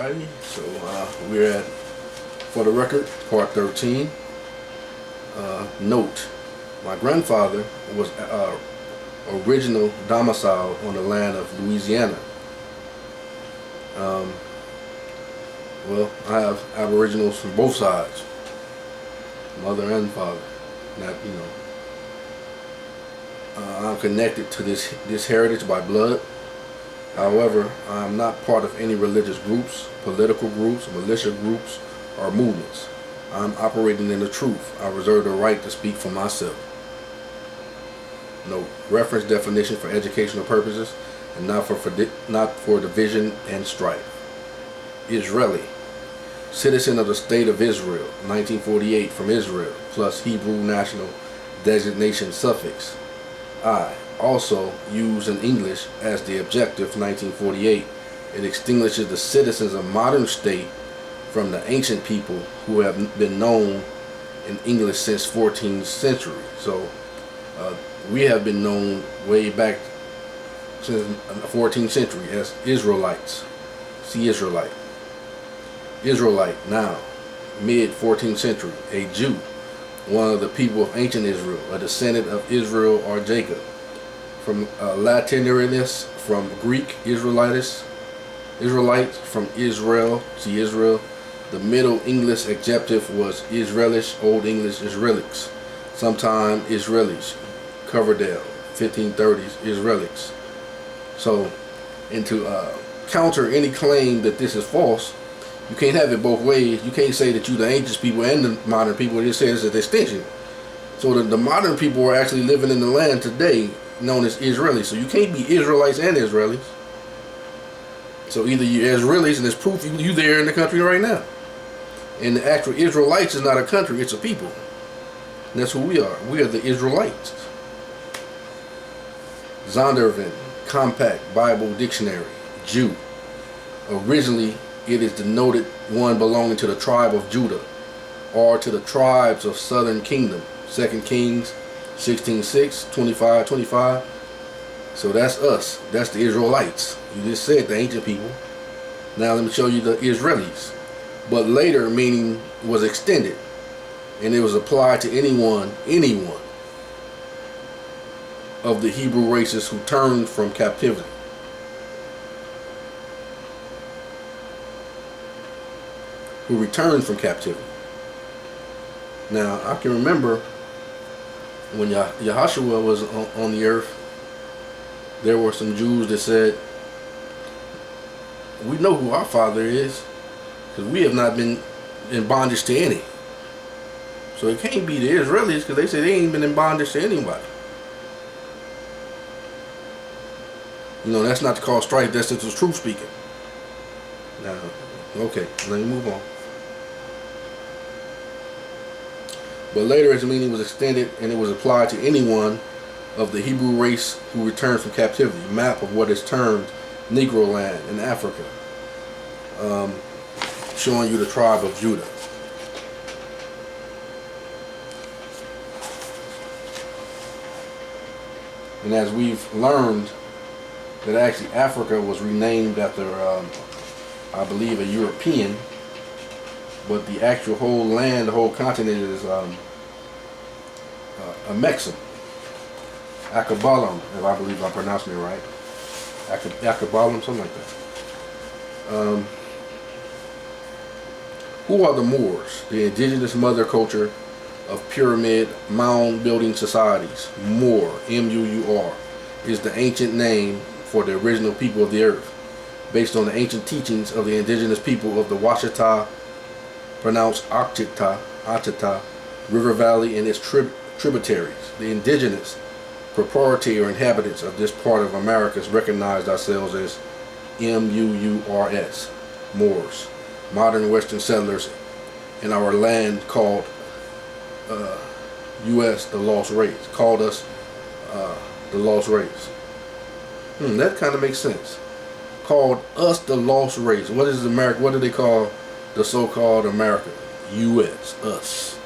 Alrighty, so we're at, for the record, part 13. Note, my grandfather was original domicile on the land of Louisiana. Well, I have aboriginals from both sides, mother and father. I'm connected to this heritage by blood. However, I am not part of any religious groups, political groups, militia groups, or movements. I'm operating in the truth. I reserve the right to speak for myself. Note, reference definition for educational purposes and not for division and strife. Israeli, citizen of the state of Israel, 1948, from Israel, plus Hebrew national designation suffix. I, also used in English as the objective, 1948. It extinguishes the citizens of modern state from the ancient people who have been known in English since 14th century. So we have been known way back since the 14th century as Israelites. See Israelite. Israelite now, mid 14th century, a Jew, one of the people of ancient Israel, a descendant of Israel or Jacob. From Latinariness, from Greek Israelites, from Israel, see Israel. The Middle English adjective was Israelish, Old English Israelics, sometime Israelis, Coverdale, 1530s Israelics. So, and to counter any claim that this is false, you can't have it both ways. You can't say that you the ancient people and the modern people. You say it's an extension. So the modern people are actually living in the land today, known as Israelis. So you can't be Israelites and Israelis. So either you're Israelis, and there's proof you there in the country right now. And the actual Israelites is not a country, it's a people. And that's who we are. We are the Israelites. Zondervan, Compact Bible Dictionary, Jew. Originally, it is denoted one belonging to the tribe of Judah, or to the tribes of southern kingdom. 2 Kings 16:6, 25:25. So that's us. That's the Israelites. You just said the ancient people. Now let me show you the Israelis. But later meaning was extended, and it was applied to anyone of the Hebrew races who turned from captivity. Who returned from captivity. Now I can remember when Yahushua was on the earth, there were some Jews that said, we know who our father is, because we have not been in bondage to any. So it can't be the Israelis, because they say they ain't been in bondage to anybody. That's not to cause strife, that's just the truth speaking. Now, okay, let me move on. But later its meaning was extended, and it was applied to anyone of the Hebrew race who returned from captivity. Map of what is termed Negro land in Africa, showing you the tribe of Judah. And as we've learned, that actually Africa was renamed after, I believe, a European, but the actual whole land, the whole continent is a Mexim. Akabalam, if I believe I'm pronouncing it right. Akabalam, something like that. Who are the Moors? The indigenous mother culture of pyramid mound building societies. Moor, M-U-U-R, is the ancient name for the original people of the earth, based on the ancient teachings of the indigenous people of the Washita, pronounced Achita, River Valley and its tributaries. The indigenous proprietary or inhabitants of this part of America recognized ourselves as M-U-U-R-S, Moors, modern Western settlers in our land called U.S. the Lost Race, called us the Lost Race. That kind of makes sense. Called us the Lost Race. What is America? What do they call the so-called America? U.S. Us.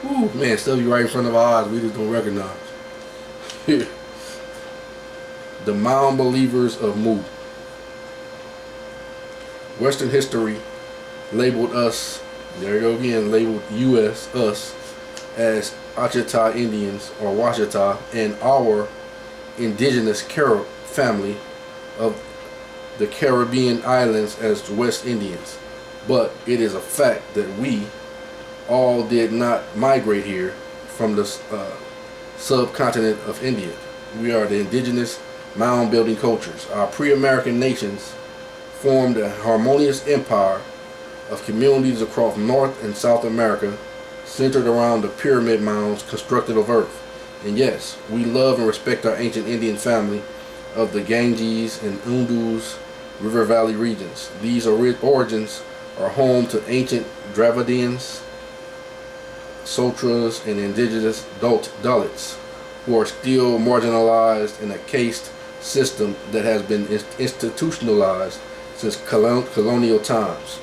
Ooh, man, stuff you right in front of our eyes, we just don't recognize. The Mound Believers of Mu. Western history labeled us, there you go again, labeled U.S., us, as Acheta Indians or Washita, and our indigenous Carib family of the Caribbean islands as West Indians. But it is a fact that we all did not migrate here from the subcontinent of India. We are the indigenous mound building cultures. Our pre-American nations formed a harmonious empire of communities across North and South America centered around the pyramid mounds constructed of earth. And yes, we love and respect our ancient Indian family of the Ganges and Indus River Valley regions. These origins are home to ancient Dravidians, Sotras, and indigenous Dalits, who are still marginalized in a caste system that has been institutionalized since colonial times,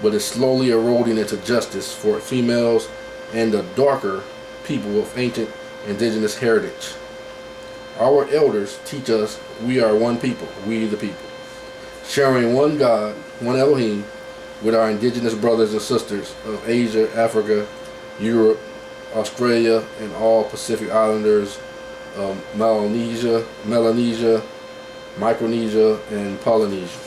but is slowly eroding into justice for females and the darker people of ancient indigenous heritage. Our elders teach us we are one people, we the people, sharing one God, one Elohim, with our indigenous brothers and sisters of Asia, Africa, Europe, Australia, and all Pacific Islanders, Melanesia, Micronesia, and Polynesia.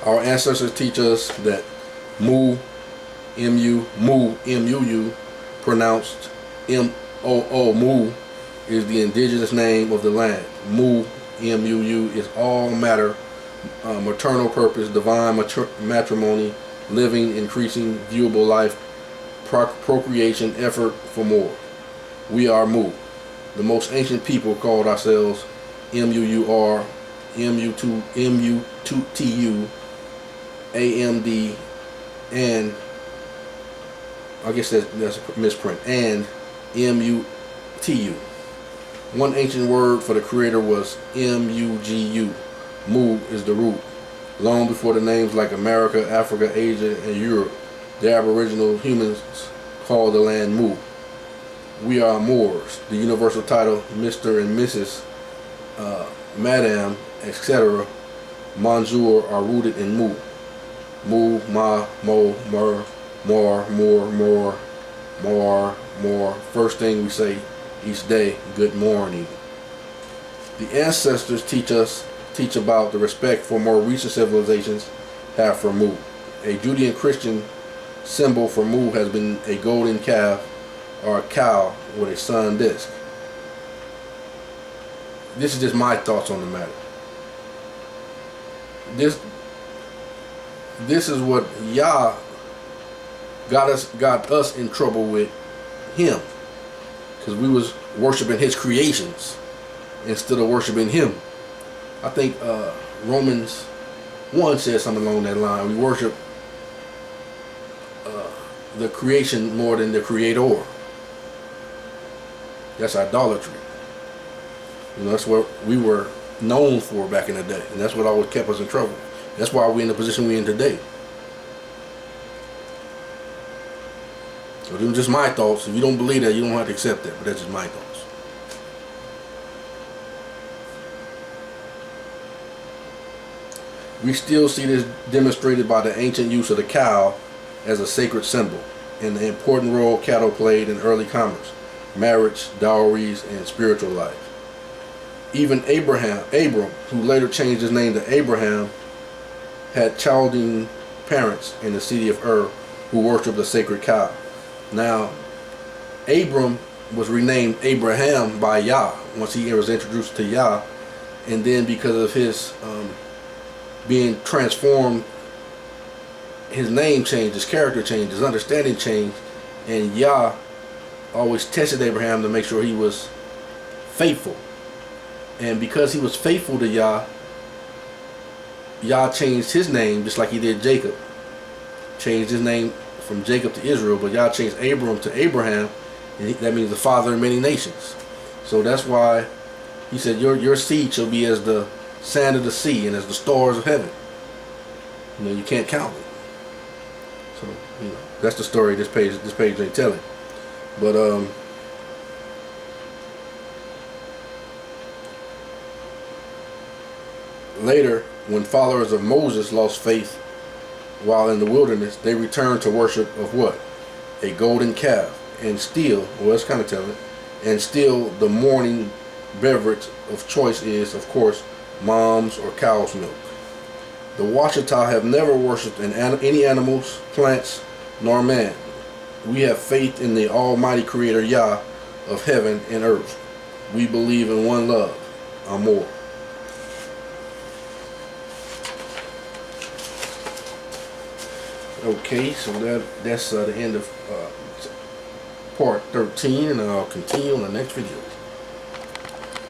Our ancestors teach us that Mu, M-U-U, pronounced M-O-O, Mu, is the indigenous name of the land. Mu, M-U-U, is all matter, maternal purpose, divine matrimony, living, increasing, viewable life, procreation, effort for more. We are Mu. The most ancient people called ourselves M-U-U-R, M-U-T-U, A-M-D, and I guess that's a misprint, and M-U-T-U. One ancient word for the creator was M-U-G-U. Mu is the root. Long before the names like America, Africa, Asia, and Europe, the aboriginal humans called the land Mu. We are Moors. The universal title Mr. and Mrs., Madam, etc., Monsieur are rooted in Mu. Mu, ma, mo, mer, more, more. First thing we say each day, good morning. The ancestors teach about the respect for more recent civilizations have for Mu. A Judean Christian symbol for Mu has been a golden calf or a cow with a sun disk. This is just my thoughts on the matter. This is what Yah got us in trouble with him, because we was worshiping his creations instead of worshiping him. I think Romans 1 says something along that line. We worship the creation more than the creator. That's idolatry. You know, that's what we were known for back in the day, and that's what always kept us in trouble. That's why we're in the position we're in today. So those are just my thoughts. If you don't believe that, you don't have to accept that, but that's just my thoughts. We still see this demonstrated by the ancient use of the cow as a sacred symbol and the important role cattle played in early commerce, marriage, dowries, and spiritual life. Even Abram, who later changed his name to Abraham, had Chaldean parents in the city of Ur who worshipped the sacred cow. Now, Abram was renamed Abraham by Yah once he was introduced to Yah, and then because of his being transformed, his name changed, his character changed, his understanding changed, and Yah always tested Abraham to make sure he was faithful. And because he was faithful to Yah, Yah changed his name just like he did Jacob. Changed his name from Jacob to Israel, but Yah changed Abram to Abraham, and that means the father of many nations. So that's why he said, your seed shall be as the sand of the sea and as the stars of heaven. You know, you can't count it. So, you know, that's the story this page ain't telling. But Later, when followers of Moses lost faith while in the wilderness, they returned to worship of what? A golden calf. And still, well, it's kind of telling, and still the morning beverage of choice is, of course, mom's or cow's milk. The Washita have never worshipped any animals, plants, nor man. We have faith in the Almighty Creator Yah of heaven and earth. We believe in one love, Amor. Okay, so that's the end of part 13, and I'll continue on the next video.